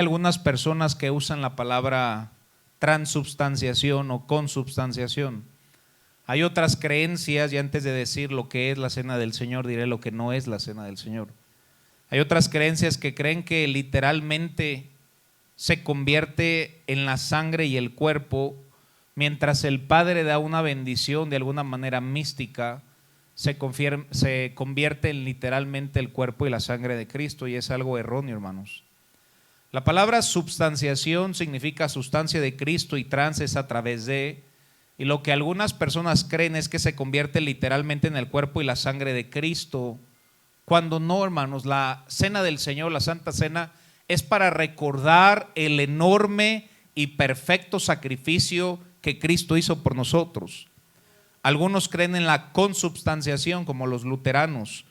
Algunas personas que usan la palabra transubstanciación o consubstanciación. Hay otras creencias, y antes de decir lo que es la cena del Señor, diré lo que no es la cena del Señor. Hay otras creencias que creen que literalmente se convierte en la sangre y el cuerpo, mientras el Padre da una bendición de alguna manera mística, se convierte en literalmente el cuerpo y la sangre de Cristo, y es algo erróneo, hermanos. La palabra substanciación significa sustancia de Cristo y trans es a través de, y lo que algunas personas creen es que se convierte literalmente en el cuerpo y la sangre de Cristo, cuando no, hermanos. La cena del Señor, la Santa Cena, es para recordar el enorme y perfecto sacrificio que Cristo hizo por nosotros. Algunos creen en la consubstanciación, como los luteranos,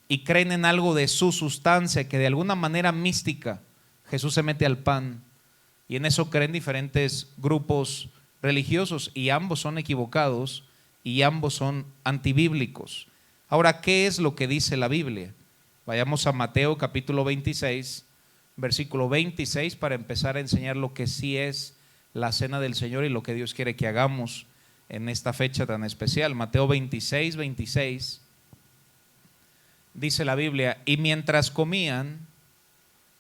y creen en algo de su sustancia, que de alguna manera mística Jesús se mete al pan, y en eso creen diferentes grupos religiosos, y ambos son equivocados y ambos son antibíblicos. Ahora, ¿qué es lo que dice la Biblia? Vayamos a Mateo capítulo 26, versículo 26, para empezar a enseñar lo que sí es la cena del Señor y lo que Dios quiere que hagamos en esta fecha tan especial. Mateo 26, 26, dice la Biblia: y mientras comían,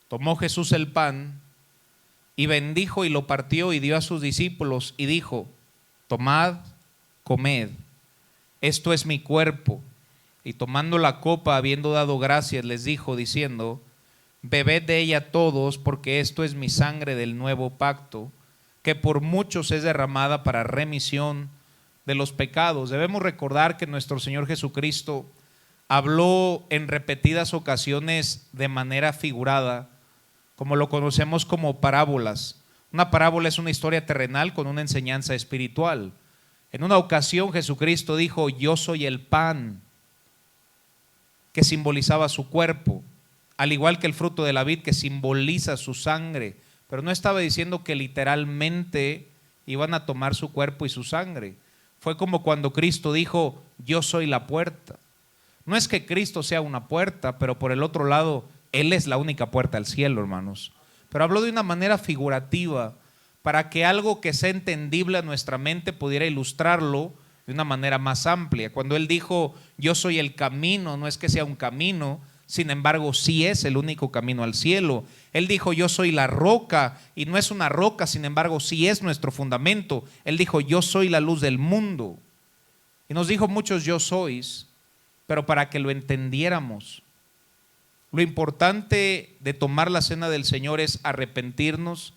tomó Jesús el pan y bendijo y lo partió y dio a sus discípulos y dijo: tomad, comed, esto es mi cuerpo. Y tomando la copa, habiendo dado gracias, les dijo diciendo: bebed de ella todos, porque esto es mi sangre del nuevo pacto, que por muchos es derramada para remisión de los pecados. Debemos recordar que nuestro Señor Jesucristo habló en repetidas ocasiones de manera figurada, como lo conocemos como parábolas. Una parábola es una historia terrenal con una enseñanza espiritual. En una ocasión Jesucristo dijo: yo soy el pan, que simbolizaba su cuerpo, al igual que el fruto de la vid, que simboliza su sangre. Pero no estaba diciendo que literalmente iban a tomar su cuerpo y su sangre. Fue como cuando Cristo dijo: yo soy la puerta. No es que Cristo sea una puerta, pero por el otro lado, Él es la única puerta al cielo, hermanos. Pero habló de una manera figurativa, para que algo que sea entendible a nuestra mente pudiera ilustrarlo de una manera más amplia. Cuando Él dijo: yo soy el camino, no es que sea un camino, sin embargo sí es el único camino al cielo. Él dijo: yo soy la roca, y no es una roca, sin embargo sí es nuestro fundamento. Él dijo: yo soy la luz del mundo. Y nos dijo muchos yo sois, pero para que lo entendiéramos. Lo importante de tomar la cena del Señor es arrepentirnos,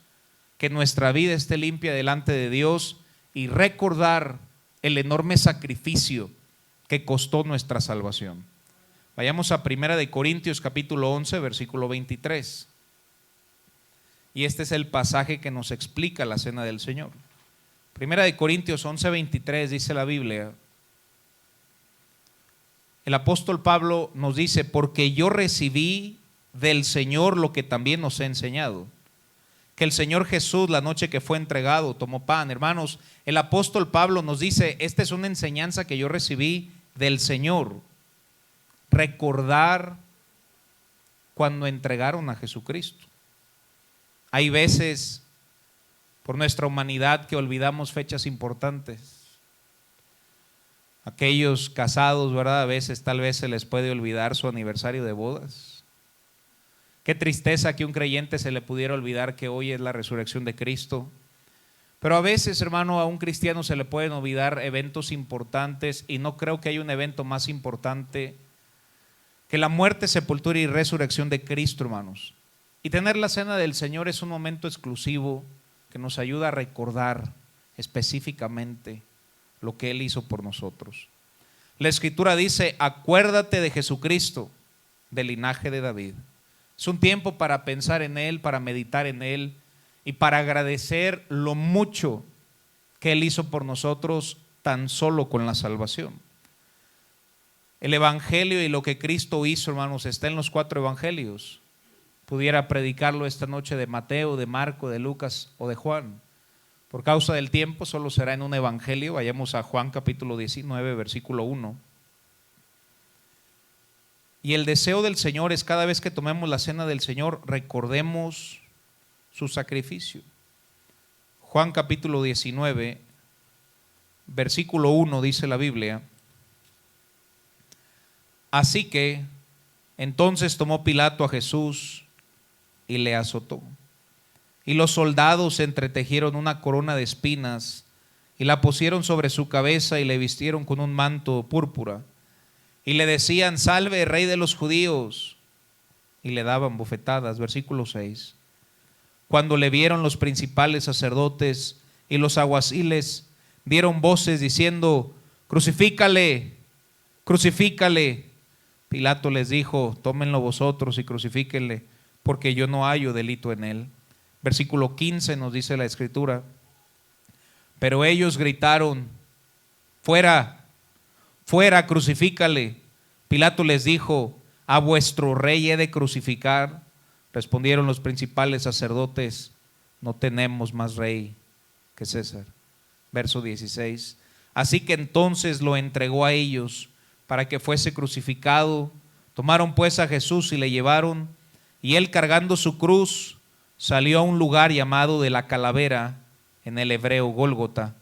que nuestra vida esté limpia delante de Dios y recordar el enorme sacrificio que costó nuestra salvación. Vayamos a 1 Corintios capítulo 11, versículo 23. Y este es el pasaje que nos explica la cena del Señor. 1 Corintios 11, 23 dice la Biblia. El apóstol Pablo nos dice: porque yo recibí del Señor lo que también os he enseñado, que el Señor Jesús, la noche que fue entregado, tomó pan. Hermanos, el apóstol Pablo nos dice: esta es una enseñanza que yo recibí del Señor. Recordar cuando entregaron a Jesucristo. Hay veces por nuestra humanidad que olvidamos fechas importantes. Aquellos casados, ¿verdad? A veces tal vez se les puede olvidar su aniversario de bodas. Qué tristeza que un creyente se le pudiera olvidar que hoy es la resurrección de Cristo. Pero a veces, hermano, a un cristiano se le pueden olvidar eventos importantes, y no creo que haya un evento más importante que la muerte, sepultura y resurrección de Cristo, hermanos. Y tener la cena del Señor es un momento exclusivo que nos ayuda a recordar específicamente lo que Él hizo por nosotros. La Escritura dice: acuérdate de Jesucristo, del linaje de David. Es un tiempo para pensar en Él, para meditar en Él y para agradecer lo mucho que Él hizo por nosotros tan solo con la salvación. El Evangelio y lo que Cristo hizo, hermanos, está en los 4 evangelios. Pudiera predicarlo esta noche de Mateo, de Marco, de Lucas o de Juan. Por causa del tiempo solo será en un evangelio. Vayamos a Juan capítulo 19, versículo 1. Y el deseo del Señor es: cada vez que tomemos la cena del Señor, recordemos su sacrificio. Juan capítulo 19, versículo 1 dice la Biblia: así que entonces tomó Pilato a Jesús y le azotó. Y los soldados entretejieron una corona de espinas y la pusieron sobre su cabeza y le vistieron con un manto púrpura. Y le decían: salve, rey de los judíos. Y le daban bofetadas. Versículo 6. Cuando le vieron los principales sacerdotes y los alguaciles, dieron voces diciendo: crucifícale, crucifícale. Pilato les dijo: tómenlo vosotros y crucifíquenle, porque yo no hallo delito en él. Versículo 15 nos dice la Escritura: pero ellos gritaron: fuera, fuera, crucifícale. Pilato les dijo: ¿a vuestro rey he de crucificar? Respondieron los principales sacerdotes: no tenemos más rey que César. Verso 16. Así que entonces lo entregó a ellos para que fuese crucificado. Tomaron pues a Jesús y le llevaron, y él, cargando su cruz, salió a un lugar llamado de la Calavera, en el hebreo Gólgota,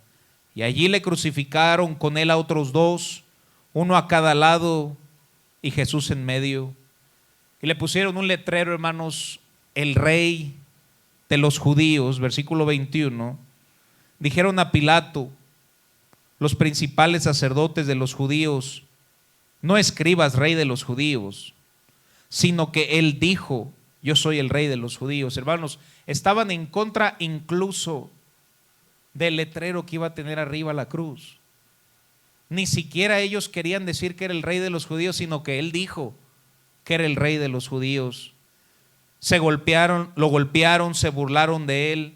y allí le crucificaron con él a otros dos, uno a cada lado y Jesús en medio. Y le pusieron un letrero, hermanos: el rey de los judíos. Versículo 21. Dijeron a Pilato los principales sacerdotes de los judíos: no escribas rey de los judíos, sino que él dijo: yo soy el rey de los judíos. Hermanos, estaban en contra incluso del letrero que iba a tener arriba la cruz. Ni siquiera ellos querían decir que era el rey de los judíos, sino que él dijo que era el rey de los judíos. Lo golpearon, se burlaron de él.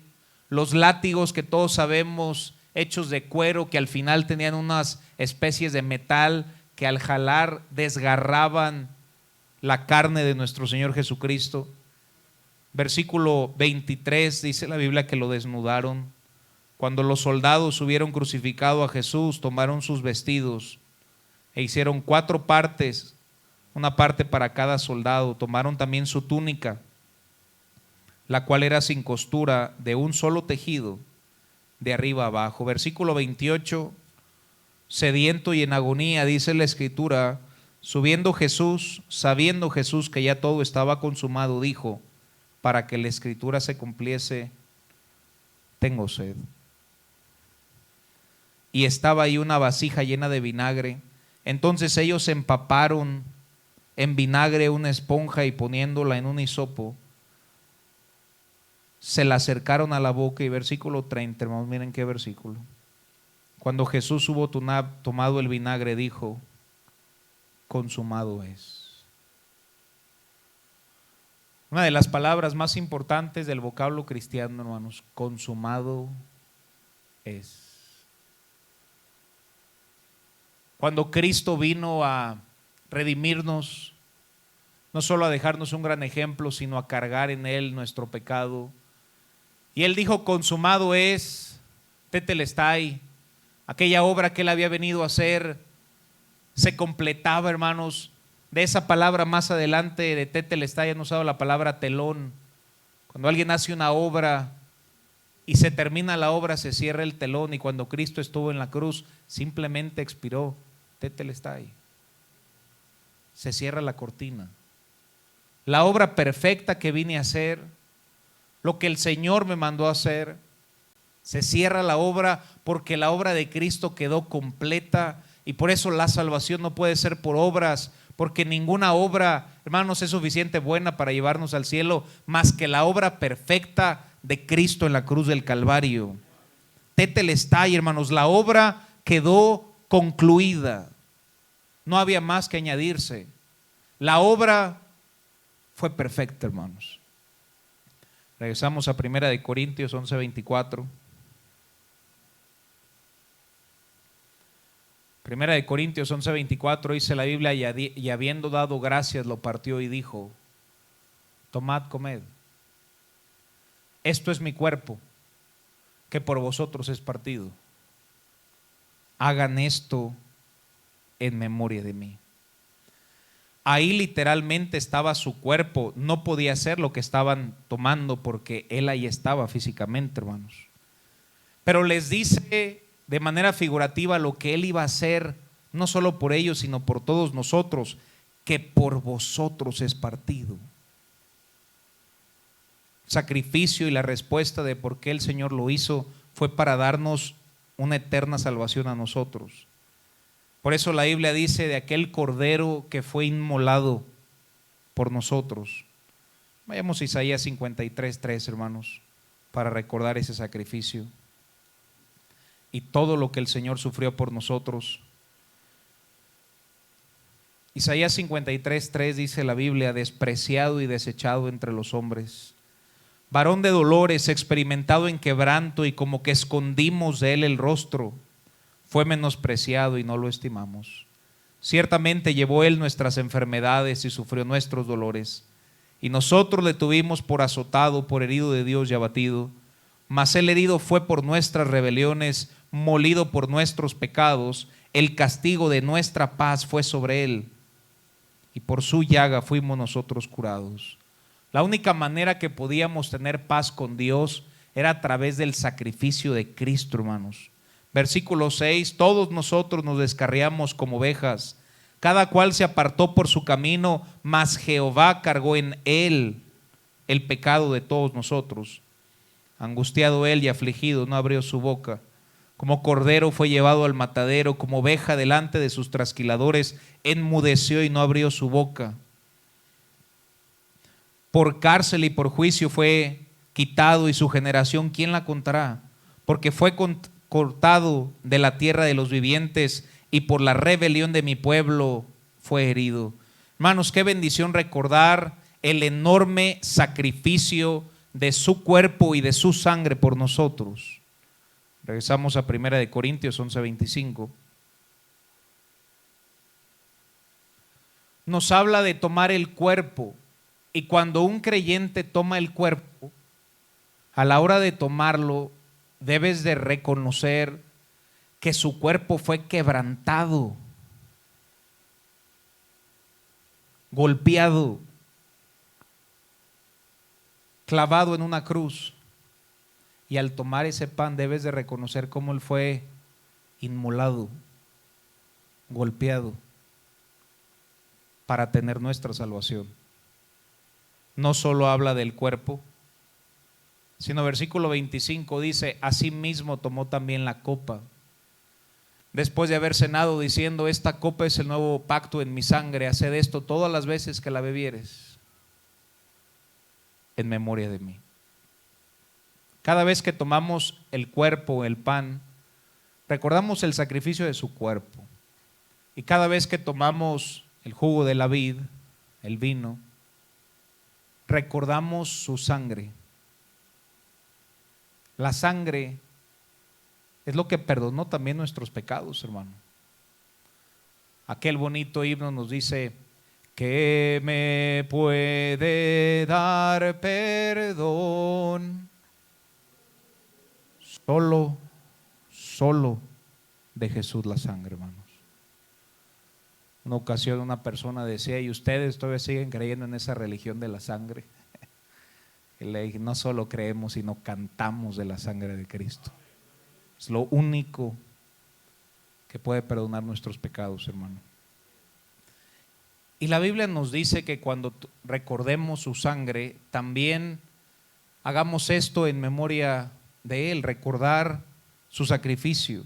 Los látigos que todos sabemos, hechos de cuero, que al final tenían unas especies de metal que al jalar desgarraban la carne de nuestro Señor Jesucristo. Versículo 23 dice la Biblia que lo desnudaron. Cuando los soldados hubieron crucificado a Jesús, tomaron sus vestidos e hicieron 4 partes, una parte para cada soldado. Tomaron también su túnica, la cual era sin costura, de un solo tejido, de arriba abajo. Versículo 28, sediento y en agonía, dice la Escritura: subiendo Jesús, sabiendo Jesús que ya todo estaba consumado, dijo, para que la Escritura se cumpliese: tengo sed. Y estaba ahí una vasija llena de vinagre. Entonces ellos empaparon en vinagre una esponja y poniéndola en un hisopo, se la acercaron a la boca. Y versículo 30, hermanos, miren qué versículo. Cuando Jesús hubo tomado el vinagre, dijo: consumado es. Una de las palabras más importantes del vocablo cristiano, hermanos: consumado es. Cuando Cristo vino a redimirnos, no solo a dejarnos un gran ejemplo, sino a cargar en él nuestro pecado, y él dijo: consumado es, tetelestai. Aquella obra que él había venido a hacer se completaba, hermanos. De esa palabra más adelante de tetelestai han usado la palabra telón. Cuando alguien hace una obra y se termina la obra, se cierra el telón. Y cuando Cristo estuvo en la cruz, simplemente expiró: tetelestai. Se cierra la cortina. La obra perfecta que vine a hacer, lo que el Señor me mandó a hacer, se cierra la obra, porque la obra de Cristo quedó completa. Y por eso la salvación no puede ser por obras, porque ninguna obra, hermanos, es suficiente buena para llevarnos al cielo, más que la obra perfecta de Cristo en la cruz del Calvario. Tetelestai, hermanos, la obra quedó concluida, no había más que añadirse. La obra fue perfecta, hermanos. Regresamos a 1 Corintios 11:24. 1 Corintios 11:24 dice la Biblia: y habiendo dado gracias, lo partió y dijo: tomad, comed, esto es mi cuerpo, que por vosotros es partido. Hagan esto en memoria de mí. Ahí literalmente estaba su cuerpo, no podía hacer lo que estaban tomando porque él ahí estaba físicamente, hermanos. Pero les dice de manera figurativa lo que él iba a hacer, no solo por ellos, sino por todos nosotros, que por vosotros es partido. Sacrificio y la respuesta de por qué el Señor lo hizo fue para darnos una eterna salvación a nosotros. Por eso la Biblia dice de aquel cordero que fue inmolado por nosotros. Vayamos a Isaías 53:3, hermanos, para recordar ese sacrificio y todo lo que el Señor sufrió por nosotros. Isaías 53:3 dice la Biblia: despreciado y desechado entre los hombres, varón de dolores, experimentado en quebranto, y como que escondimos de él el rostro. Fue menospreciado y no lo estimamos. Ciertamente llevó él nuestras enfermedades y sufrió nuestros dolores. Y nosotros le tuvimos por azotado, por herido de Dios y abatido. Mas el herido fue por nuestras rebeliones, molido por nuestros pecados. El castigo de nuestra paz fue sobre él, y por su llaga fuimos nosotros curados. La única manera que podíamos tener paz con Dios era a través del sacrificio de Cristo, hermanos. Versículo 6: todos nosotros nos descarriamos como ovejas, cada cual se apartó por su camino, mas Jehová cargó en él el pecado de todos nosotros. Angustiado él y afligido, no abrió su boca. Como cordero fue llevado al matadero, como oveja delante de sus trasquiladores, enmudeció y no abrió su boca. Por cárcel y por juicio fue quitado, y su generación, ¿quién la contará? Porque fue cortado de la tierra de los vivientes, y por la rebelión de mi pueblo fue herido. Hermanos, qué bendición recordar el enorme sacrificio de su cuerpo y de su sangre por nosotros. Regresamos a 1 Corintios 11:25. Nos habla de tomar el cuerpo, y cuando un creyente toma el cuerpo, a la hora de tomarlo, debes de reconocer que su cuerpo fue quebrantado, golpeado, clavado en una cruz. Y al tomar ese pan debes de reconocer cómo él fue inmolado, golpeado, para tener nuestra salvación. No solo habla del cuerpo, sino versículo 25 dice: asimismo tomó también la copa, después de haber cenado, diciendo: esta copa es el nuevo pacto en mi sangre, haced esto todas las veces que la bebieres en memoria de mí. Cada vez que tomamos el cuerpo, el pan, recordamos el sacrificio de su cuerpo. Y cada vez que tomamos el jugo de la vid, el vino, recordamos su sangre. La sangre es lo que perdonó también nuestros pecados, hermano. Aquel bonito himno nos dice: ¿qué me puede dar perdón? Solo de Jesús la sangre, hermanos. Una ocasión una persona decía: ¿y ustedes todavía siguen creyendo en esa religión de la sangre? Y le dije: no solo creemos, sino cantamos de la sangre de Cristo. Es lo único que puede perdonar nuestros pecados, hermano. Y la Biblia nos dice que cuando recordemos su sangre, también hagamos esto en memoria de él, recordar su sacrificio.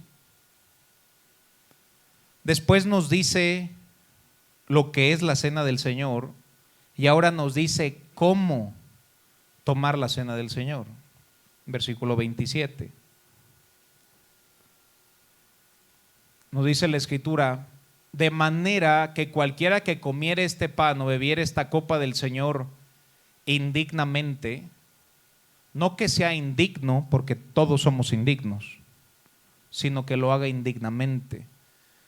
Después nos dice lo que es la cena del Señor, y ahora nos dice cómo tomar la cena del Señor. Versículo 27. Nos dice la Escritura: de manera que cualquiera que comiere este pan o bebiere esta copa del Señor indignamente, no que sea indigno, porque todos somos indignos, sino que lo haga indignamente.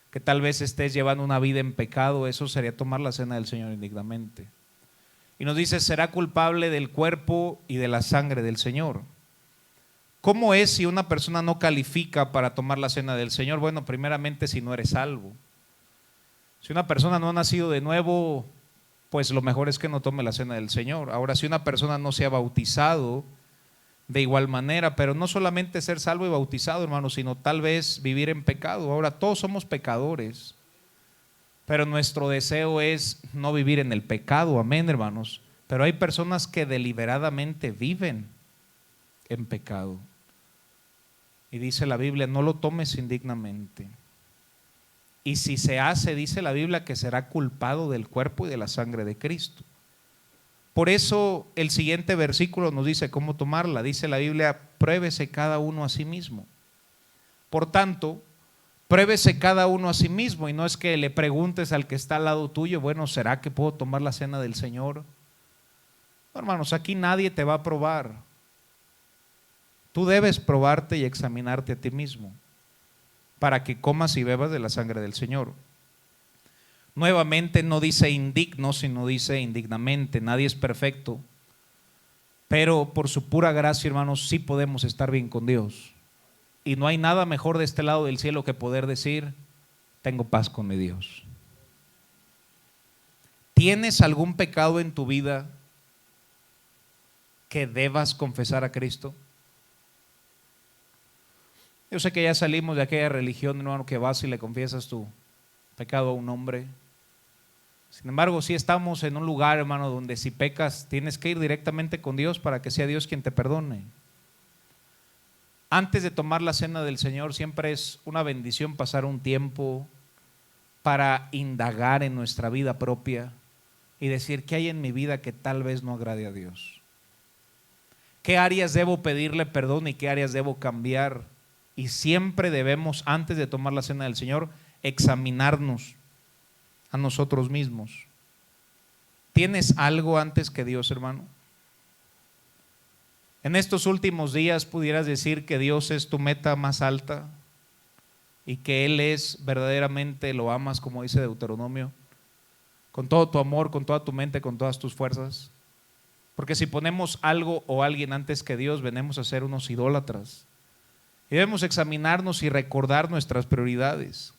Que tal vez estés llevando una vida en pecado, eso sería tomar la cena del Señor indignamente. Y nos dice: será culpable del cuerpo y de la sangre del Señor. ¿Cómo es si una persona no califica para tomar la cena del Señor? Bueno, primeramente, si no eres salvo. Si una persona no ha nacido de nuevo, pues lo mejor es que no tome la cena del Señor. Ahora, si una persona no se ha bautizado, de igual manera, pero no solamente ser salvo y bautizado, hermano, sino tal vez vivir en pecado. Ahora, todos somos pecadores, pero nuestro deseo es no vivir en el pecado, amén, hermanos. Pero hay personas que deliberadamente viven en pecado. Y dice la Biblia, no lo tomes indignamente. Y si se hace, dice la Biblia, que será culpado del cuerpo y de la sangre de Cristo. Por eso el siguiente versículo nos dice cómo tomarla. Dice la Biblia, pruébese cada uno a sí mismo. Por tanto, pruébese cada uno a sí mismo, y no es que le preguntes al que está al lado tuyo, bueno, ¿será que puedo tomar la cena del Señor? No, hermanos, aquí nadie te va a probar. Tú debes probarte y examinarte a ti mismo para que comas y bebas de la sangre del Señor. Nuevamente no dice indigno, sino dice indignamente. Nadie es perfecto, pero por su pura gracia, hermanos, sí podemos estar bien con Dios. Y no hay nada mejor de este lado del cielo que poder decir, tengo paz con mi Dios. ¿Tienes algún pecado en tu vida que debas confesar a Cristo? Yo sé que ya salimos de aquella religión, hermano, que vas y le confiesas tu pecado a un hombre. Sin embargo, sí estamos en un lugar, hermano, donde si pecas tienes que ir directamente con Dios para que sea Dios quien te perdone. Antes de tomar la cena del Señor, siempre es una bendición pasar un tiempo para indagar en nuestra vida propia y decir, ¿qué hay en mi vida que tal vez no agrade a Dios? ¿Qué áreas debo pedirle perdón y qué áreas debo cambiar? Y siempre debemos, antes de tomar la cena del Señor, examinarnos a nosotros mismos. ¿Tienes algo antes que Dios, hermano? En estos últimos días pudieras decir que Dios es tu meta más alta y que Él es verdaderamente, lo amas, como dice Deuteronomio, con todo tu amor, con toda tu mente, con todas tus fuerzas. Porque si ponemos algo o alguien antes que Dios, venimos a ser unos idólatras. Y debemos examinarnos y recordar nuestras prioridades.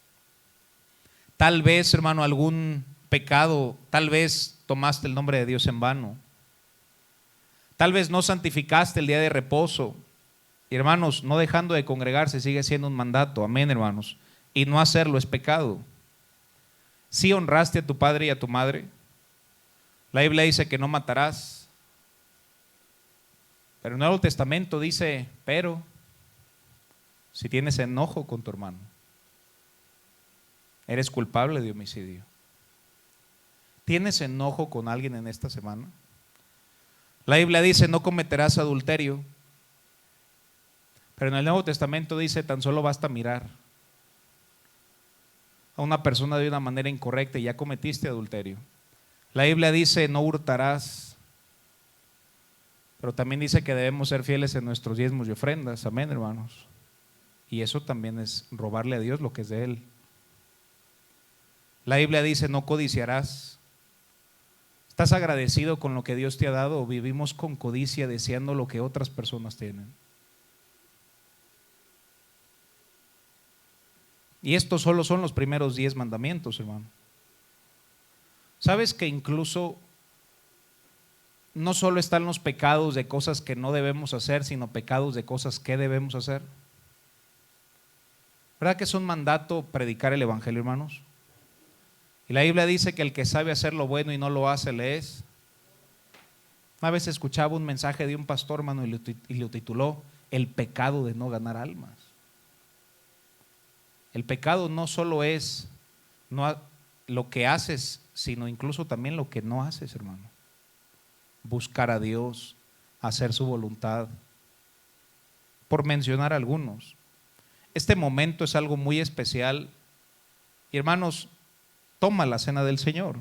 Tal vez, hermano, algún pecado, tal vez tomaste el nombre de Dios en vano. Tal vez no santificaste el día de reposo. Y hermanos, no dejando de congregarse sigue siendo un mandato, amén, hermanos. Y no hacerlo es pecado. Si honraste a tu padre y a tu madre, la Biblia dice que no matarás. Pero el Nuevo Testamento dice, pero si tienes enojo con tu hermano, eres culpable de homicidio. ¿Tienes enojo con alguien en esta semana? La Biblia dice, no cometerás adulterio. Pero en el Nuevo Testamento dice, tan solo basta mirar a una persona de una manera incorrecta y ya cometiste adulterio. La Biblia dice, no hurtarás. Pero también dice que debemos ser fieles en nuestros diezmos y ofrendas. Amén, hermanos. Y eso también es robarle a Dios lo que es de Él. La Biblia dice, no codiciarás. ¿Estás agradecido con lo que Dios te ha dado o vivimos con codicia deseando lo que otras personas tienen? Y estos solo son los primeros 10 mandamientos, hermano. ¿Sabes que incluso no solo están los pecados de cosas que no debemos hacer, sino pecados de cosas que debemos hacer? ¿Verdad que es un mandato predicar el evangelio, hermanos? Y la Biblia dice que el que sabe hacer lo bueno y no lo hace, le es. Una vez escuchaba un mensaje de un pastor, hermano, y lo tituló El pecado de no ganar almas. El pecado no solo es lo que haces, sino incluso también lo que no haces, hermano. Buscar a Dios, hacer su voluntad, por mencionar algunos. Este momento es algo muy especial. Y hermanos, toma la cena del Señor,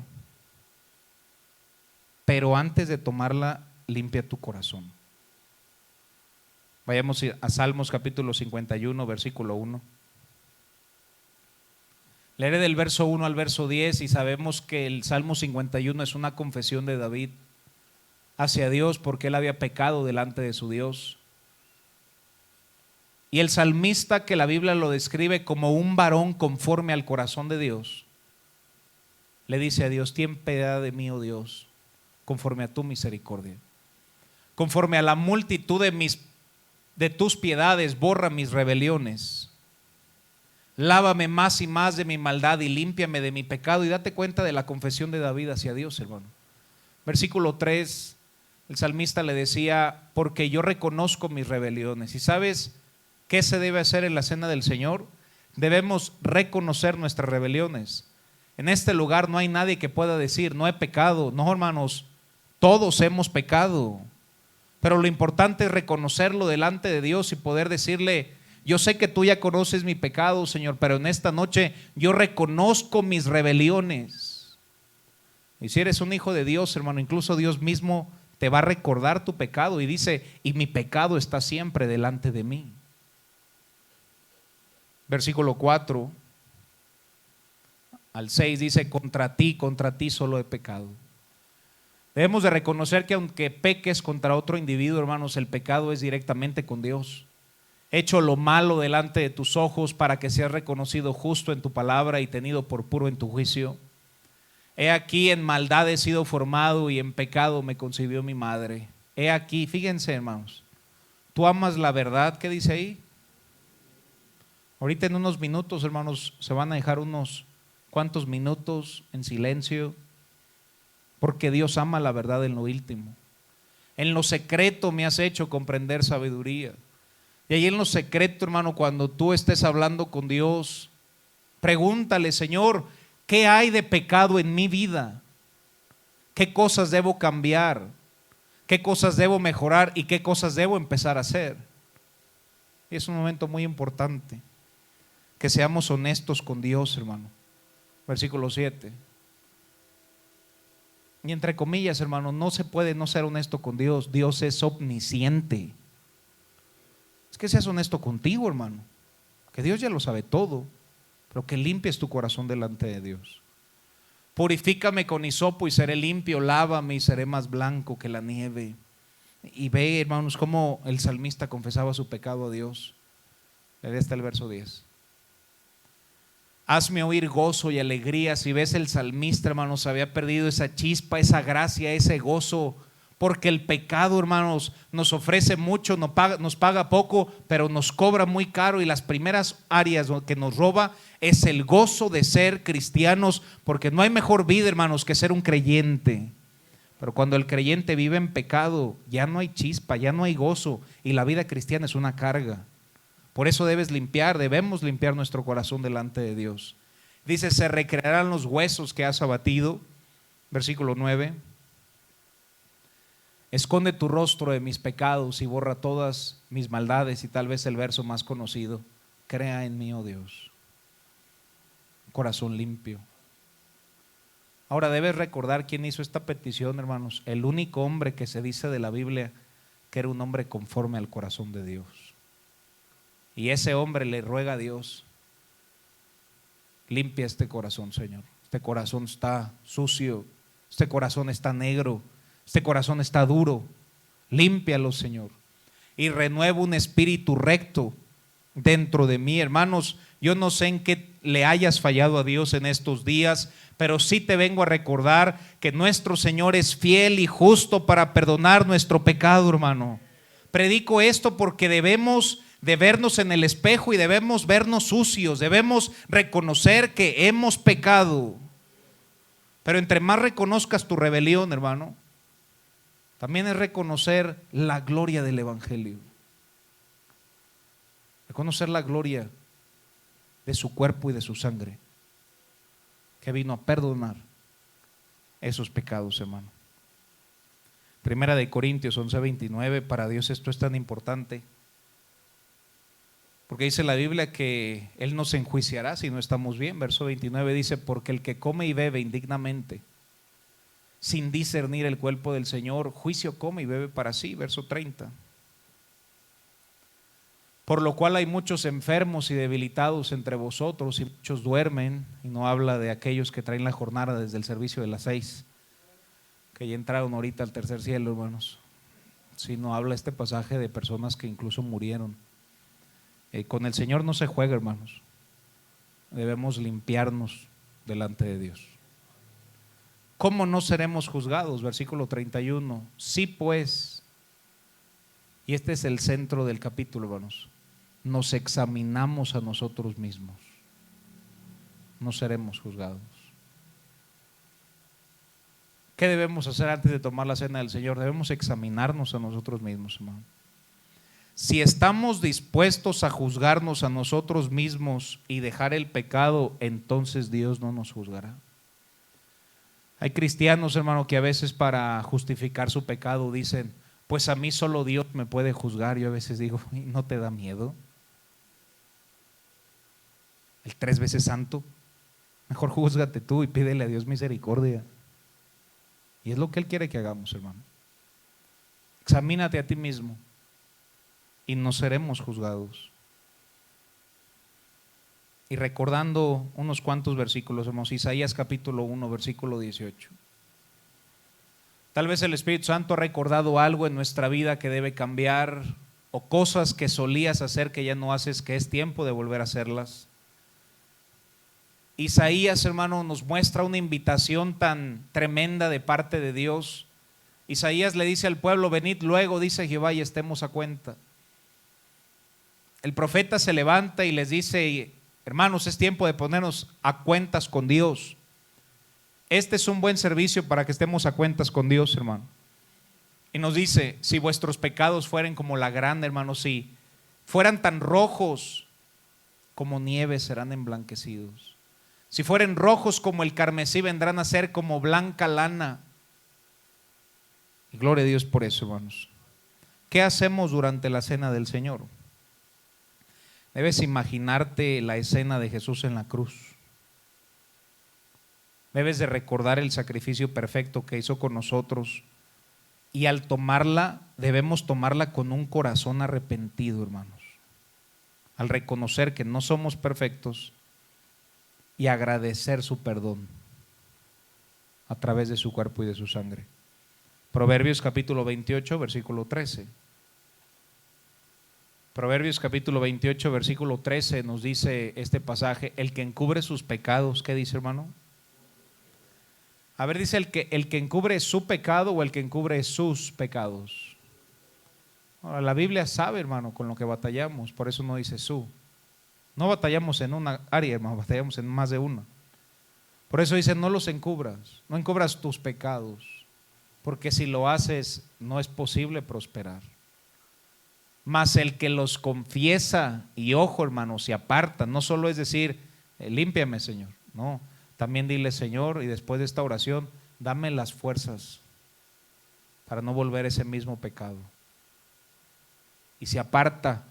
pero antes de tomarla, limpia tu corazón. Vayamos a Salmos capítulo 51, versículo 1. Leeré del verso 1 al verso 10 y sabemos que el Salmo 51 es una confesión de David hacia Dios porque él había pecado delante de su Dios. Y el salmista, que la Biblia lo describe como un varón conforme al corazón de Dios, le dice a Dios: ten piedad de mí, oh Dios, conforme a tu misericordia. Conforme a la multitud de tus piedades, borra mis rebeliones. Lávame más y más de mi maldad y límpiame de mi pecado. Y date cuenta de la confesión de David hacia Dios, hermano. Versículo 3, el salmista le decía: porque yo reconozco mis rebeliones. ¿Y sabes qué se debe hacer en la cena del Señor? Debemos reconocer nuestras rebeliones. En este lugar no hay nadie que pueda decir: no he pecado. No, hermanos, todos hemos pecado. Pero lo importante es reconocerlo delante de Dios y poder decirle: yo sé que tú ya conoces mi pecado, Señor, pero en esta noche yo reconozco mis rebeliones. Y si eres un hijo de Dios, hermano, incluso Dios mismo te va a recordar tu pecado y dice: y mi pecado está siempre delante de mí. Versículo 4 al 6 dice: contra ti solo he pecado. Debemos de reconocer que aunque peques contra otro individuo, hermanos, el pecado es directamente con Dios. He hecho lo malo delante de tus ojos para que seas reconocido justo en tu palabra y tenido por puro en tu juicio. He aquí en maldad he sido formado y en pecado me concibió mi madre. He aquí, fíjense, hermanos, tú amas la verdad. ¿Qué dice ahí? Ahorita en unos minutos, hermanos, se van a dejar unos cuantos minutos en silencio, porque Dios ama la verdad en lo íntimo. En lo secreto me has hecho comprender sabiduría. Y ahí en lo secreto, hermano, cuando tú estés hablando con Dios, pregúntale: Señor, ¿qué hay de pecado en mi vida? ¿Qué cosas debo cambiar? ¿Qué cosas debo mejorar? ¿Y qué cosas debo empezar a hacer? Y es un momento muy importante que seamos honestos con Dios, hermano. Versículo 7. Y entre comillas, hermano, no se puede no ser honesto con Dios. Dios es omnisciente. Es que seas honesto contigo, hermano, que Dios ya lo sabe todo, pero que limpies tu corazón delante de Dios. Purifícame con hisopo y seré limpio, lávame y seré más blanco que la nieve. Y ve, hermanos, cómo el salmista confesaba su pecado a Dios. Ahí está el verso 10. Hazme oír gozo y alegría. Si ves, el salmista, hermanos, había perdido esa chispa, esa gracia, ese gozo, porque el pecado, hermanos, nos ofrece mucho, nos paga poco, pero nos cobra muy caro. Y las primeras áreas que nos roba es el gozo de ser cristianos, porque no hay mejor vida, hermanos, que ser un creyente. Pero cuando el creyente vive en pecado, ya no hay chispa, ya no hay gozo, y la vida cristiana es una carga. Por eso debemos limpiar nuestro corazón delante de Dios. Dice: se recrearán los huesos que has abatido. Versículo 9. Esconde tu rostro de mis pecados y borra todas mis maldades. Y tal vez el verso más conocido: crea en mí, oh Dios, corazón limpio. Ahora debes recordar quién hizo esta petición, hermanos. El único hombre que se dice de la Biblia que era un hombre conforme al corazón de Dios. Y ese hombre le ruega a Dios: limpia este corazón, Señor. Este corazón está sucio, este corazón está negro, este corazón está duro. Límpialo, Señor, y renueva un espíritu recto dentro de mí. Hermanos, yo no sé en qué le hayas fallado a Dios en estos días, pero sí te vengo a recordar que nuestro Señor es fiel y justo para perdonar nuestro pecado, hermano. Predico esto porque debemos de vernos en el espejo y debemos vernos sucios, debemos reconocer que hemos pecado. Pero entre más reconozcas tu rebelión, hermano, también es reconocer la gloria del Evangelio. Reconocer la gloria de su cuerpo y de su sangre, que vino a perdonar esos pecados, hermano. Primera de Corintios 11:29. Para Dios esto es tan importante, porque dice la Biblia que Él nos enjuiciará si no estamos bien. Verso 29 dice: porque el que come y bebe indignamente, sin discernir el cuerpo del Señor, juicio come y bebe para sí. Verso 30. Por lo cual hay muchos enfermos y debilitados entre vosotros, y muchos duermen. Y no habla de aquellos que traen la jornada desde el servicio de las 6, que ya entraron ahorita al tercer cielo, hermanos. Sino habla este pasaje de personas que incluso murieron. Con el Señor no se juega, hermanos. Debemos limpiarnos delante de Dios. ¿cómo no seremos juzgados? Versículo 31. Sí, pues, y este es el centro del capítulo, hermanos, nos examinamos a nosotros mismos, no seremos juzgados. ¿Qué debemos hacer antes de tomar la cena del Señor? Debemos examinarnos a nosotros mismos, hermano. Si estamos dispuestos a juzgarnos a nosotros mismos y dejar el pecado, entonces Dios no nos juzgará. Hay cristianos, hermano, que a veces para justificar su pecado dicen, pues a mí solo Dios me puede juzgar. Yo a veces digo, ¿no te da miedo el 3 veces santo? Mejor júzgate tú y pídele a Dios misericordia. Y es lo que Él quiere que hagamos, hermano. Examínate a ti mismo y no seremos juzgados. Y recordando unos cuantos versículos, hermanos, Isaías capítulo 1, versículo 18. Tal vez el Espíritu Santo ha recordado algo en nuestra vida que debe cambiar, o cosas que solías hacer que ya no haces, que es tiempo de volver a hacerlas. Isaías, hermano, nos muestra una invitación tan tremenda de parte de Dios. Isaías le dice al pueblo, venid luego, dice Jehová, y estemos a cuenta. El profeta se levanta y les dice, hermanos, es tiempo de ponernos a cuentas con Dios. Este es un buen servicio para que estemos a cuentas con Dios, hermano. Y nos dice, si vuestros pecados fueren como la grana, hermano, si fueran tan rojos como nieve, serán emblanquecidos. Si fueren rojos como el carmesí, vendrán a ser como blanca lana. Y gloria a Dios por eso, hermanos. ¿Qué hacemos durante la cena del Señor? Debes imaginarte la escena de Jesús en la cruz. Debes de recordar el sacrificio perfecto que hizo con nosotros. Y al tomarla, debemos tomarla con un corazón arrepentido, hermanos. Al reconocer que no somos perfectos y agradecer su perdón a través de su cuerpo y de su sangre. Proverbios capítulo 28, versículo 13. Proverbios capítulo 28, versículo 13 nos dice este pasaje, el que encubre sus pecados, ¿qué dice, hermano? A ver, dice el que encubre su pecado o el que encubre sus pecados. Ahora, la Biblia sabe, hermano, con lo que batallamos, por eso no dice su. No batallamos en una área, hermano, batallamos en más de una. Por eso dice, no los encubras, no encubras tus pecados, porque si lo haces no es posible prosperar. Mas el que los confiesa, y ojo, hermano, se aparta, no solo es decir, límpiame, Señor, no. También dile, Señor, y después de esta oración, dame las fuerzas para no volver a ese mismo pecado. Y se aparta,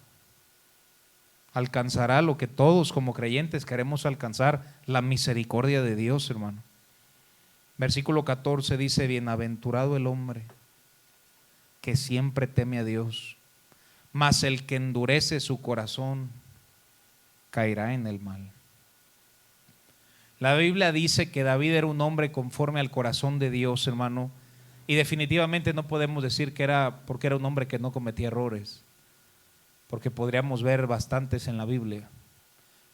alcanzará lo que todos como creyentes queremos alcanzar, la misericordia de Dios, hermano. Versículo 14 dice, bienaventurado el hombre que siempre teme a Dios, mas el que endurece su corazón caerá en el mal. La Biblia dice que David era un hombre conforme al corazón de Dios, hermano, y definitivamente no podemos decir que era porque era un hombre que no cometía errores, porque podríamos ver bastantes en la Biblia,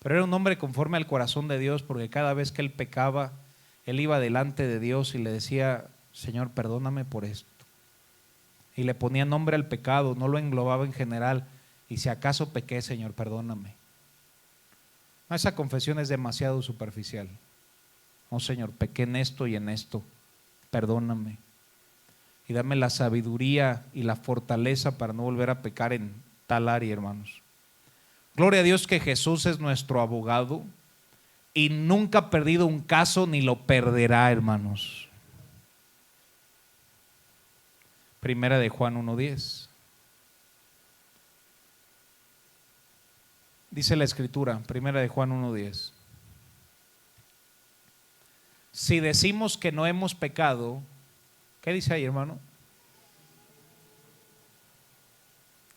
pero era un hombre conforme al corazón de Dios, porque cada vez que él pecaba, él iba delante de Dios y le decía, Señor, perdóname por esto, y le ponía nombre al pecado, no lo englobaba en general, y si acaso pequé, Señor, perdóname. No, esa confesión es demasiado superficial. No, Señor, pequé en esto y en esto, perdóname y dame la sabiduría y la fortaleza para no volver a pecar en tal área, hermanos. Gloria a Dios que Jesús es nuestro abogado y nunca ha perdido un caso ni lo perderá, hermanos. Primera de Juan 1:10. Dice la Escritura, primera de Juan 1:10. Si decimos que no hemos pecado, ¿qué dice ahí, hermano?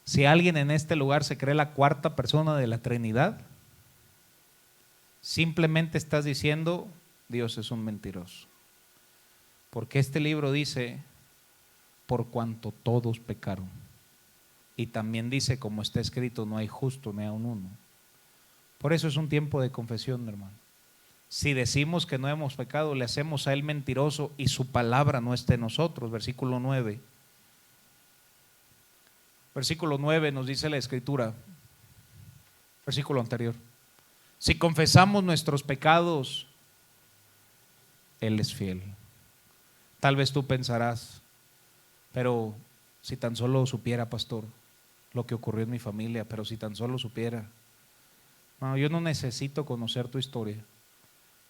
Si alguien en este lugar se cree la cuarta persona de la Trinidad, simplemente estás diciendo, Dios es un mentiroso. Porque este libro dice, por cuanto todos pecaron. Y también dice, como está escrito, no hay justo ni aun uno. Por eso es un tiempo de confesión, hermano. Si decimos que no hemos pecado, le hacemos a Él mentiroso y su palabra no está en nosotros. Versículo 9. Versículo 9 nos dice la Escritura. Versículo anterior. Si confesamos nuestros pecados, Él es fiel. Tal vez tú pensarás, pero si tan solo supiera, pastor, lo que ocurrió en mi familia, pero si tan solo supiera. No, yo no necesito conocer tu historia,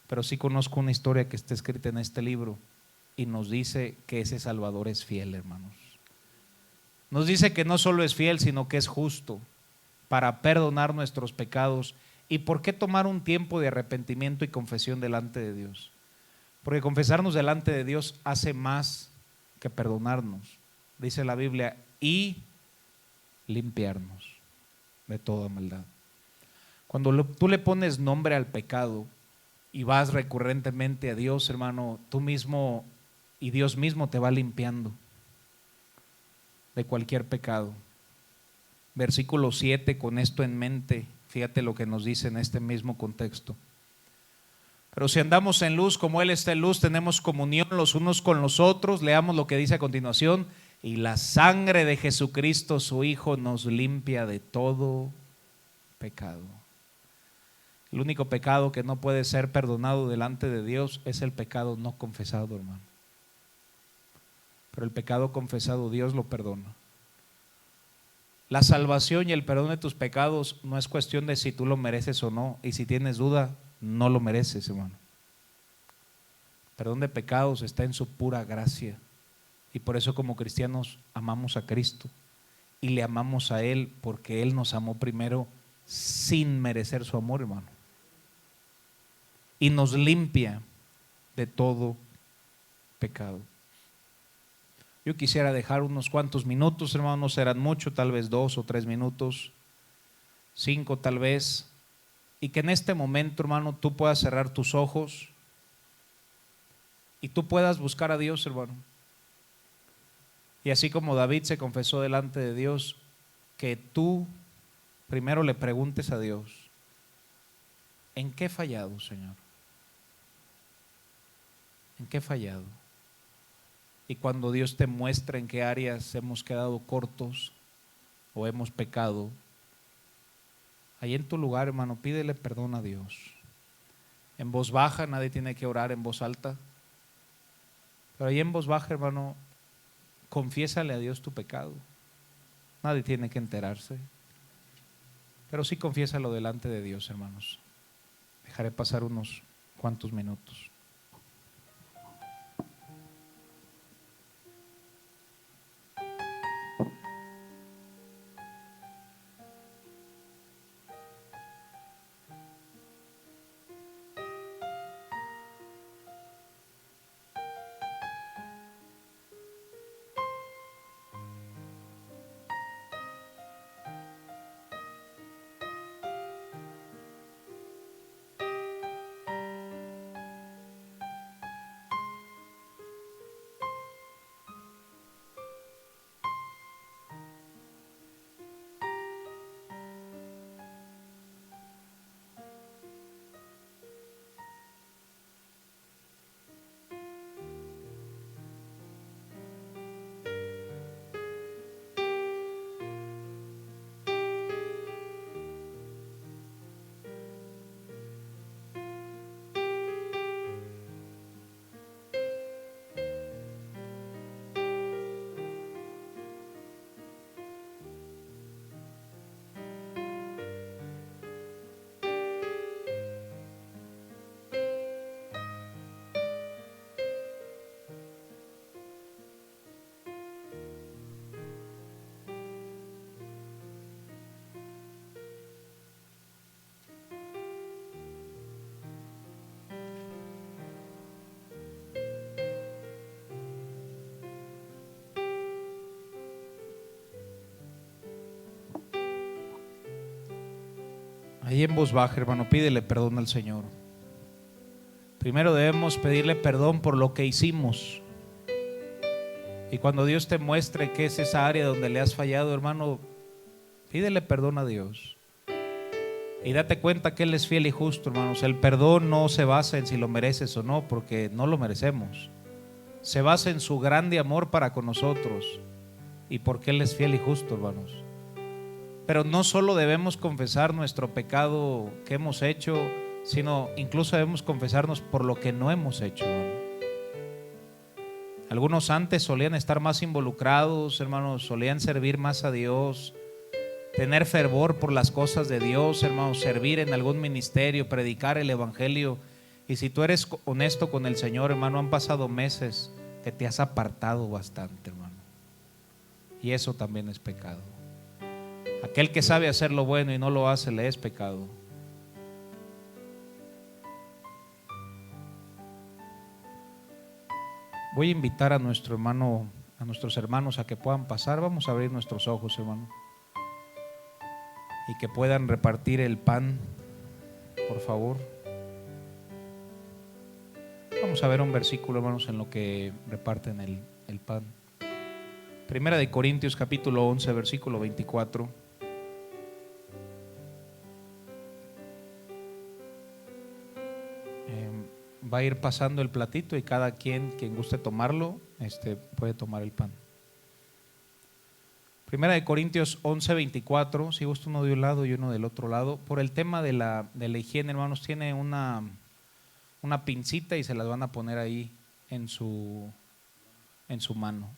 pero sí conozco una historia que está escrita en este libro y nos dice que ese Salvador es fiel, hermanos. Nos dice que no solo es fiel, sino que es justo para perdonar nuestros pecados. ¿Y por qué tomar un tiempo de arrepentimiento y confesión delante de Dios? Porque confesarnos delante de Dios hace más que perdonarnos, dice la Biblia, y limpiarnos de toda maldad. Cuando tú le pones nombre al pecado y vas recurrentemente a Dios, hermano, tú mismo y Dios mismo te va limpiando de cualquier pecado. Versículo 7, con esto en mente, fíjate lo que nos dice en este mismo contexto. Pero si andamos en luz como Él está en luz, tenemos comunión los unos con los otros. Leamos lo que dice a continuación. Y la sangre de Jesucristo, su Hijo, nos limpia de todo pecado. El único pecado que no puede ser perdonado delante de Dios es el pecado no confesado, hermano. Pero el pecado confesado Dios lo perdona. La salvación y el perdón de tus pecados no es cuestión de si tú lo mereces o no. Y si tienes duda, no lo mereces, hermano. El perdón de pecados está en su pura gracia. Y por eso como cristianos amamos a Cristo. Y le amamos a Él porque Él nos amó primero sin merecer su amor, hermano. Y nos limpia de todo pecado. Yo quisiera dejar unos cuantos minutos, hermano, no serán mucho, tal vez 2 o 3 minutos, 5 tal vez, y que en este momento, hermano, tú puedas cerrar tus ojos y tú puedas buscar a Dios, hermano. Y así como David se confesó delante de Dios, que tú primero le preguntes a Dios, ¿en qué he fallado, Señor? ¿En qué he fallado? Y cuando Dios te muestra en qué áreas hemos quedado cortos o hemos pecado, ahí en tu lugar, hermano, pídele perdón a Dios. En voz baja, nadie tiene que orar en voz alta. Pero ahí en voz baja, hermano, confiésale a Dios tu pecado. Nadie tiene que enterarse. Pero sí confiésalo delante de Dios, hermanos. Dejaré pasar unos cuantos minutos. Ahí en voz baja, hermano, pídele perdón al Señor. Primero debemos pedirle perdón por lo que hicimos. Y cuando Dios te muestre qué es esa área donde le has fallado, hermano, pídele perdón a Dios. Y date cuenta que Él es fiel y justo, hermanos. El perdón no se basa en si lo mereces o no, porque no lo merecemos. Se basa en su grande amor para con nosotros y porque Él es fiel y justo, hermanos. Pero no solo debemos confesar nuestro pecado que hemos hecho, sino incluso debemos confesarnos por lo que no hemos hecho, hermano. Algunos antes solían estar más involucrados, hermanos, solían servir más a Dios, tener fervor por las cosas de Dios, hermanos, servir en algún ministerio, predicar el evangelio. Y si tú eres honesto con el Señor, hermano, han pasado meses que te has apartado bastante, hermano. Y eso también es pecado. Aquel que sabe hacer lo bueno y no lo hace, le es pecado. Voy a invitar a nuestro hermano, a nuestros hermanos a que puedan pasar. Vamos a abrir nuestros ojos, hermano, y que puedan repartir el pan, por favor. Vamos a ver un versículo, hermanos, en lo que reparten el pan. Primera de Corintios capítulo 11, versículo 24. Va a ir pasando el platito y cada quien guste tomarlo, puede tomar el pan. Primera de Corintios 11, 24. Si gusta uno de un lado y uno del otro lado. Por el tema de la higiene, hermanos, tiene una pincita y se las van a poner ahí en su mano.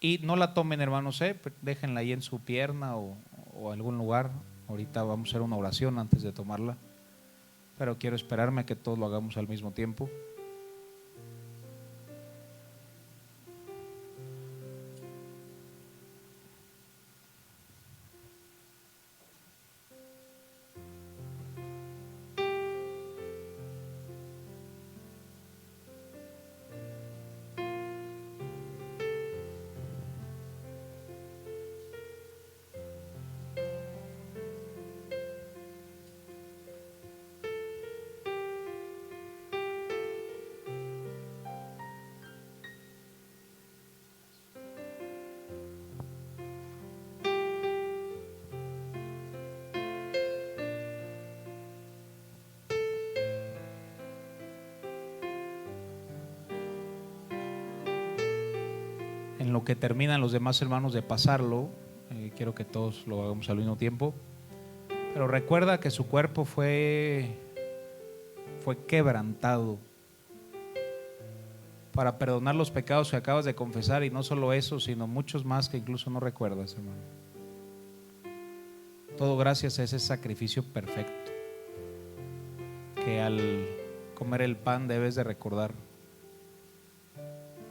Y no la tomen, hermanos, déjenla ahí en su pierna o algún lugar. Ahorita vamos a hacer una oración antes de tomarla, pero quiero esperarme a que todos lo hagamos al mismo tiempo. En lo que terminan los demás hermanos de pasarlo, quiero que todos lo hagamos al mismo tiempo. Pero recuerda que su cuerpo fue quebrantado para perdonar los pecados que acabas de confesar, y no solo eso, sino muchos más que incluso no recuerdas, hermano. Todo gracias a ese sacrificio perfecto que al comer el pan debes de recordar.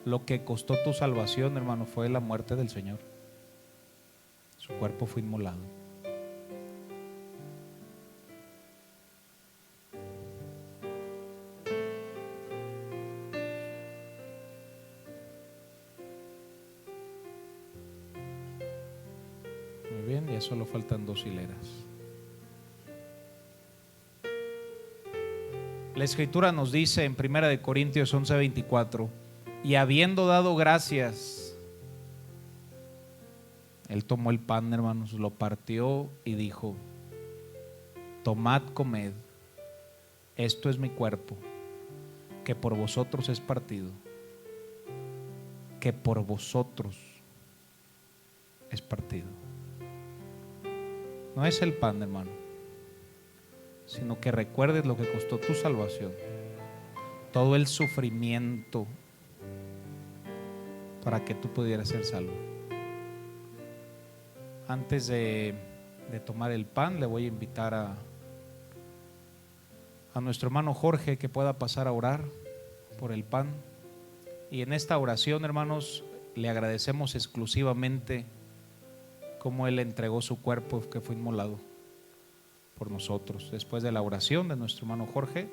Lo que costó tu salvación, hermano, fue la muerte del Señor. Su cuerpo fue inmolado. Muy bien, ya solo faltan 2 hileras. La Escritura nos dice en 1 Corintios 11:24: y habiendo dado gracias, Él tomó el pan, hermanos, lo partió y dijo: tomad, comed, esto es mi cuerpo, que por vosotros es partido, que por vosotros es partido. No es el pan, hermano, sino que recuerdes lo que costó tu salvación, todo el sufrimiento para que tú pudieras ser salvo. Antes de tomar el pan, le voy a invitar a nuestro hermano Jorge que pueda pasar a orar por el pan. Y en esta oración, hermanos, le agradecemos exclusivamente cómo Él entregó su cuerpo que fue inmolado por nosotros. Después de la oración de nuestro hermano Jorge,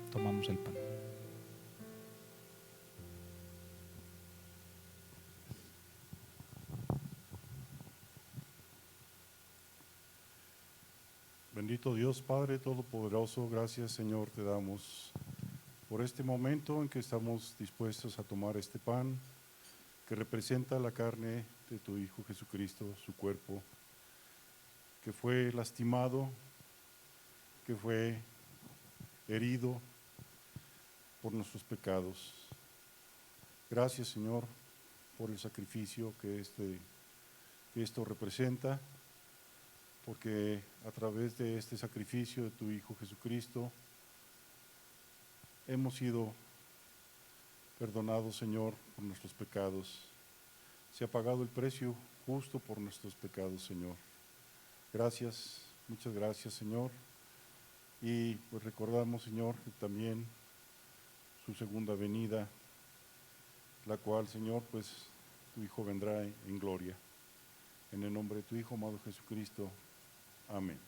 tomamos el pan. Bendito Dios, Padre Todopoderoso, gracias, Señor, te damos por este momento en que estamos dispuestos a tomar este pan que representa la carne de tu Hijo Jesucristo, su cuerpo, que fue lastimado, que fue herido por nuestros pecados. Gracias, Señor, por el sacrificio que esto representa, porque a través de este sacrificio de tu Hijo Jesucristo hemos sido perdonados, Señor, por nuestros pecados. Se ha pagado el precio justo por nuestros pecados, Señor. Gracias, muchas gracias, Señor. Y pues recordamos, Señor, que también su segunda venida, la cual, Señor, pues tu Hijo vendrá en gloria. En el nombre de tu Hijo, amado Jesucristo. Amén.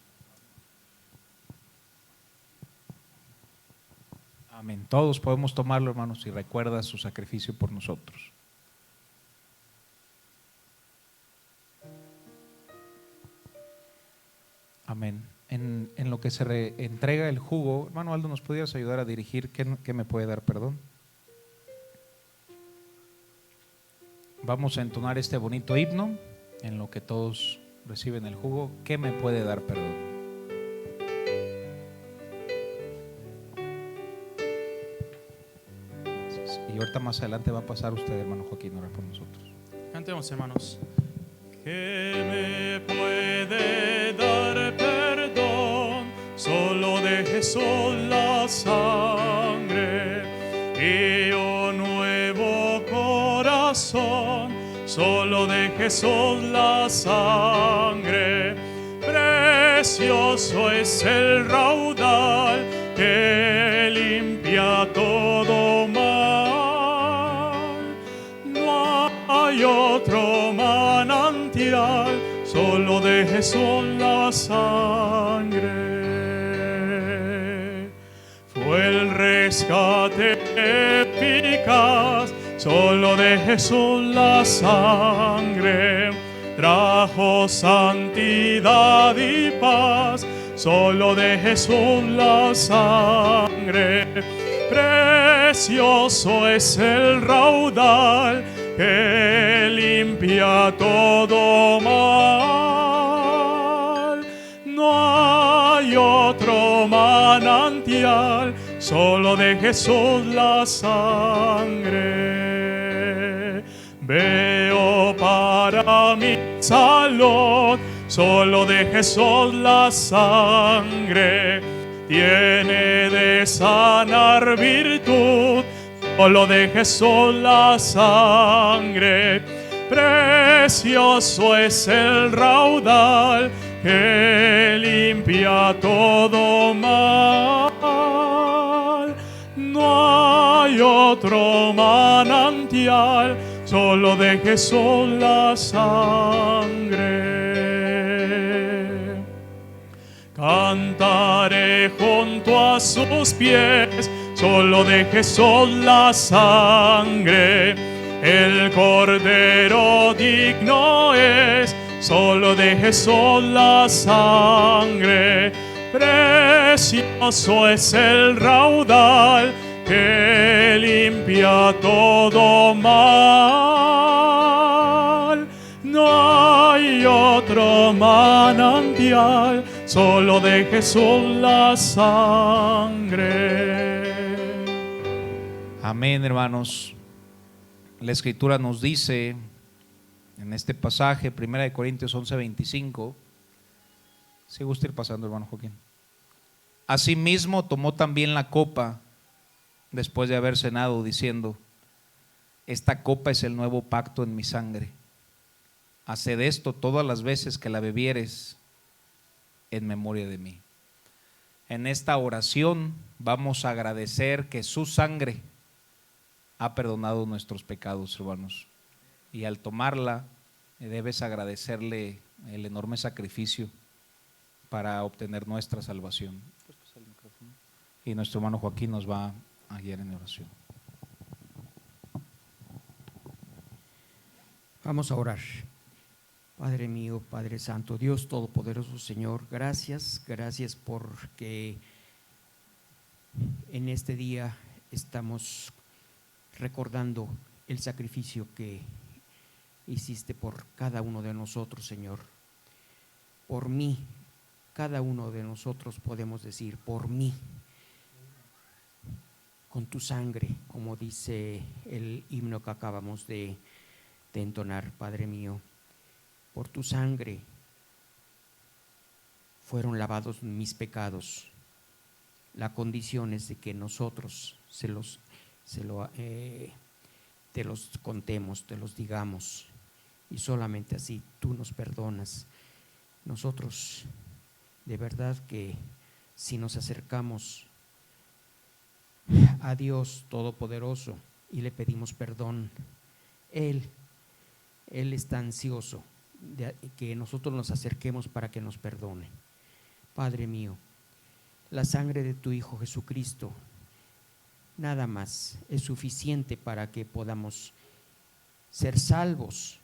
Amén. Todos podemos tomarlo, hermanos, y recuerda su sacrificio por nosotros. Amén. En lo que se entrega el jugo, hermano Aldo, ¿nos podrías ayudar a dirigir qué me puede dar perdón? Vamos a entonar este bonito himno en lo que todos reciben el jugo. ¿Qué me puede dar perdón? Y ahorita más adelante va a pasar usted, hermano Joaquín, a orar por nosotros. Cantemos, hermanos. ¿Qué me puede dar perdón? Solo de Jesús la sangre y un nuevo corazón. Solo de Jesús la sangre. Precioso es el raudal que limpia todo mal. No hay otro manantial, solo de Jesús la sangre. Fue el rescate eficaz, solo de Jesús la sangre. Trajo santidad y paz, solo de Jesús la sangre. Precioso es el raudal que limpia todo mal. No hay otro manantial, solo de Jesús la sangre. Veo para mi salud, solo de Jesús la sangre. Tiene de sanar virtud, solo de Jesús la sangre. Precioso es el raudal que limpia todo mal. No hay otro manantial, solo de Jesús la sangre. Cantaré junto a sus pies, solo de Jesús la sangre. El Cordero digno es, solo de Jesús la sangre. Precioso es el raudal que limpia todo mal. No hay otro manantial, solo de Jesús la sangre. Amén, hermanos. La Escritura nos dice en este pasaje, 1 Corintios 11:25, si gusta ir pasando, hermano Joaquín. Asimismo tomó también la copa después de haber cenado, diciendo: esta copa es el nuevo pacto en mi sangre. Haced esto todas las veces que la bebieres en memoria de mí. En esta oración vamos a agradecer que su sangre ha perdonado nuestros pecados, hermanos. Y al tomarla, debes agradecerle el enorme sacrificio para obtener nuestra salvación. Y nuestro hermano Joaquín nos va a guiar en oración. Vamos a orar. Padre mío, Padre Santo, Dios Todopoderoso, Señor, gracias porque en este día estamos recordando el sacrificio que hiciste por cada uno de nosotros, Señor. por mí. Cada uno de nosotros podemos decir, por mí, con tu sangre, como dice el himno que acabamos de entonar, Padre mío, por tu sangre fueron lavados mis pecados. La condición es de que nosotros te los contemos, te los digamos, y solamente así tú nos perdonas. Nosotros, de verdad que si nos acercamos a Dios Todopoderoso y le pedimos perdón, Él está ansioso de que nosotros nos acerquemos para que nos perdone. Padre mío, la sangre de tu Hijo Jesucristo nada más es suficiente para que podamos ser salvos,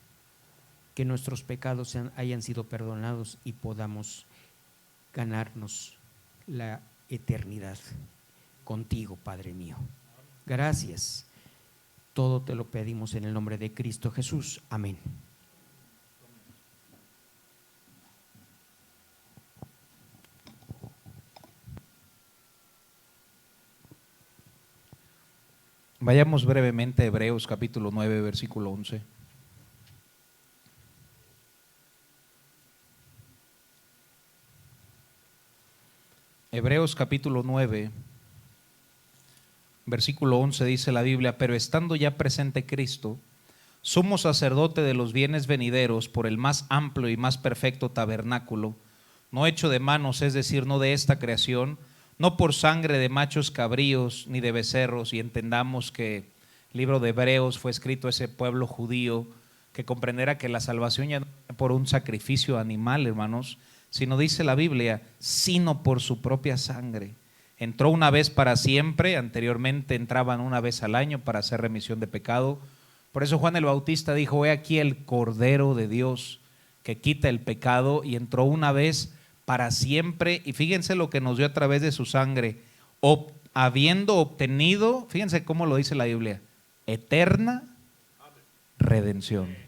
que nuestros pecados hayan sido perdonados y podamos ganarnos la eternidad contigo, Padre mío. Gracias. Todo te lo pedimos en el nombre de Cristo Jesús. Amén. Vayamos brevemente a Hebreos capítulo 9, versículo 11. Hebreos capítulo 9, versículo 11 dice la Biblia: pero estando ya presente Cristo, somos sacerdote de los bienes venideros por el más amplio y más perfecto tabernáculo, no hecho de manos, es decir, no de esta creación, no por sangre de machos cabríos ni de becerros. Y entendamos que el libro de Hebreos fue escrito a ese pueblo judío que comprenderá que la salvación ya no es por un sacrificio animal, hermanos, sino, dice la Biblia, sino por su propia sangre. Entró una vez para siempre, anteriormente entraban una vez al año para hacer remisión de pecado. Por eso Juan el Bautista dijo: he aquí el Cordero de Dios que quita el pecado, y entró una vez para siempre. Y fíjense lo que nos dio a través de su sangre, habiendo obtenido, fíjense cómo lo dice la Biblia, eterna redención.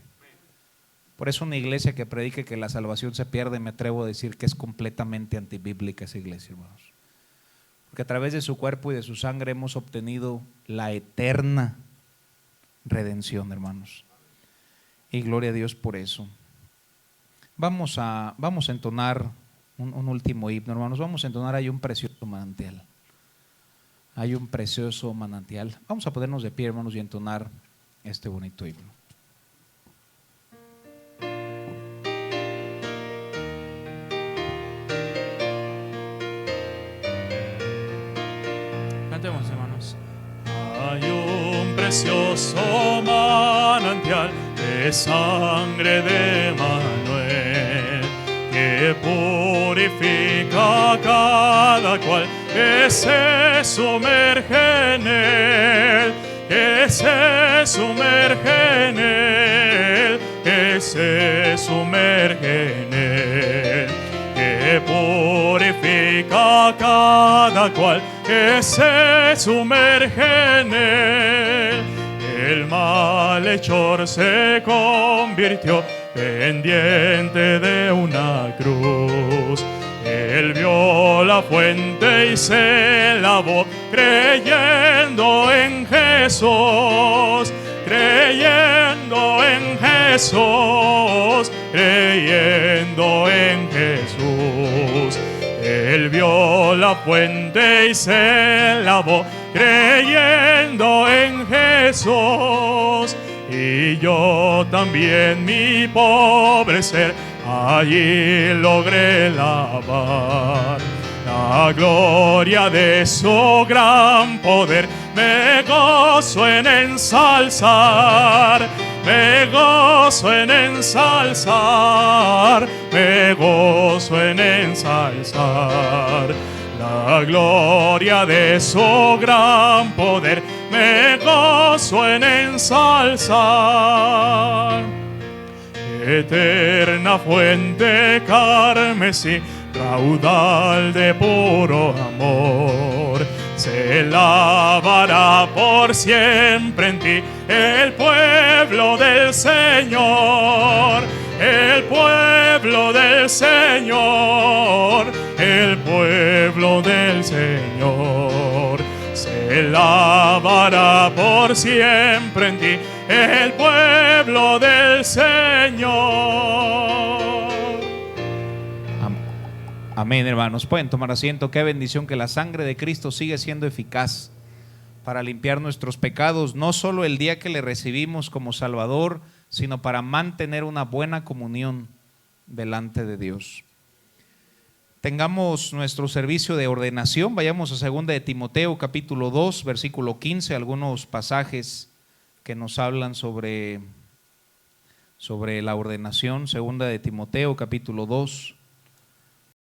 Por eso una iglesia que predique que la salvación se pierde, me atrevo a decir que es completamente antibíblica esa iglesia, hermanos. Porque a través de su cuerpo y de su sangre hemos obtenido la eterna redención, hermanos. Y gloria a Dios por eso. Vamos a entonar un último himno, hermanos. Vamos a entonar, hay un precioso manantial. Hay un precioso manantial. Vamos a ponernos de pie, hermanos, y entonar este bonito himno. Cantemos, hermanos. Hay un precioso manantial de sangre de Manuel que purifica a cada cual que se sumerge en él, que se sumerge en él, que se sumerge en él, que purifica a cada cual que se sumerge en él. El malhechor se convirtió pendiente de una cruz. Él vio la fuente y se lavó creyendo en Jesús, creyendo en Jesús, creyendo en Jesús. Él vio la fuente y se lavó creyendo en Jesús. Y yo también, mi pobre ser, allí logré lavar. La gloria de su gran poder me gozo en ensalzar, me gozo en ensalzar, me gozo en ensalzar. La gloria de su gran poder me gozo en ensalzar. Eterna fuente carmesí, raudal de puro amor, se lavará por siempre en ti el pueblo del Señor, el pueblo pueblo del Señor, el pueblo del Señor se lavará por siempre en ti, el pueblo del Señor. Amén, hermanos. Pueden tomar asiento. Qué bendición que la sangre de Cristo sigue siendo eficaz para limpiar nuestros pecados, no solo el día que le recibimos como Salvador, sino para mantener una buena comunión delante de Dios. Tengamos nuestro servicio de ordenación. Vayamos a 2 de Timoteo capítulo 2 versículo 15, algunos pasajes que nos hablan sobre la ordenación. 2 de Timoteo capítulo 2